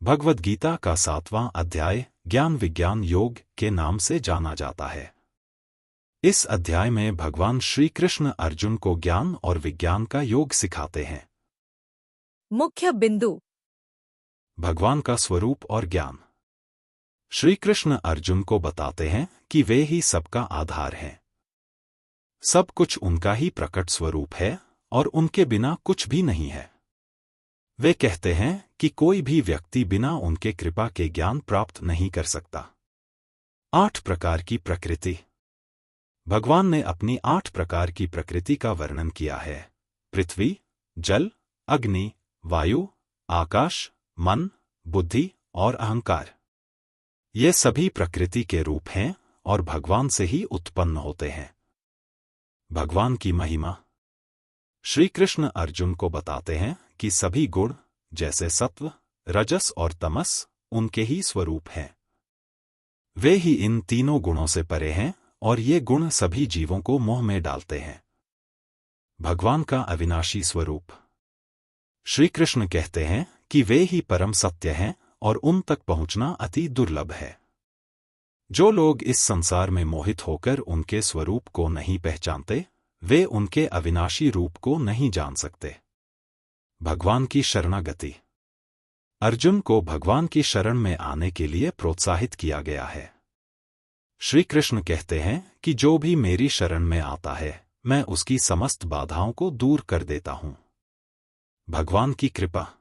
भगवद गीता का 7वां अध्याय ज्ञान विज्ञान योग के नाम से जाना जाता है। इस अध्याय में भगवान श्री कृष्ण अर्जुन को ज्ञान और विज्ञान का योग सिखाते हैं। मुख्य बिंदु। भगवान का स्वरूप और ज्ञान। श्री कृष्ण अर्जुन को बताते हैं कि वे ही सबका आधार हैं। सब कुछ उनका ही प्रकट स्वरूप है और उनके बिना कुछ भी नहीं है। वे कहते हैं कि कोई भी व्यक्ति बिना उनके कृपा के ज्ञान प्राप्त नहीं कर सकता। 8 प्रकार की प्रकृति। भगवान ने अपनी 8 प्रकार की प्रकृति का वर्णन किया है। पृथ्वी, जल, अग्नि, वायु, आकाश, मन, बुद्धि और अहंकार। ये सभी प्रकृति के रूप हैं और भगवान से ही उत्पन्न होते हैं। भगवान की महिमा। श्री कृष्ण अर्जुन को बताते हैं कि सभी गुण जैसे सत्व, रजस और तमस उनके ही स्वरूप हैं। वे ही इन तीनों गुणों से परे हैं और ये गुण सभी जीवों को मोह में डालते हैं। भगवान का अविनाशी स्वरूप। श्री कृष्ण कहते हैं कि वे ही परम सत्य हैं और उन तक पहुंचना अति दुर्लभ है। जो लोग इस संसार में मोहित होकर उनके स्वरूप को नहीं पहचानते, वे उनके अविनाशी रूप को नहीं जान सकते। भगवान की शरणागति। अर्जुन को भगवान की शरण में आने के लिए प्रोत्साहित किया गया है। श्री कृष्ण कहते हैं कि जो भी मेरी शरण में आता है, मैं उसकी समस्त बाधाओं को दूर कर देता हूं। भगवान की कृपा।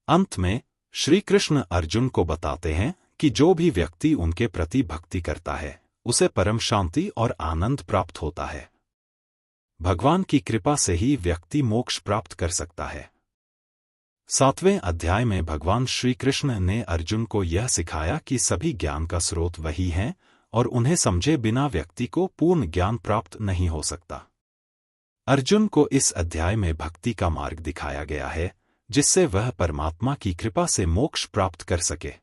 अंत में श्री कृष्ण अर्जुन को बताते हैं कि जो भी व्यक्ति उनके प्रति भक्ति करता है, उसे परम शांति और आनंद प्राप्त होता है। भगवान की कृपा से ही व्यक्ति मोक्ष प्राप्त कर सकता है। 7वें अध्याय में भगवान श्री कृष्ण ने अर्जुन को यह सिखाया कि सभी ज्ञान का स्रोत वही है और उन्हें समझे बिना व्यक्ति को पूर्ण ज्ञान प्राप्त नहीं हो सकता। अर्जुन को इस अध्याय में भक्ति का मार्ग दिखाया गया है, जिससे वह परमात्मा की कृपा से मोक्ष प्राप्त कर सके।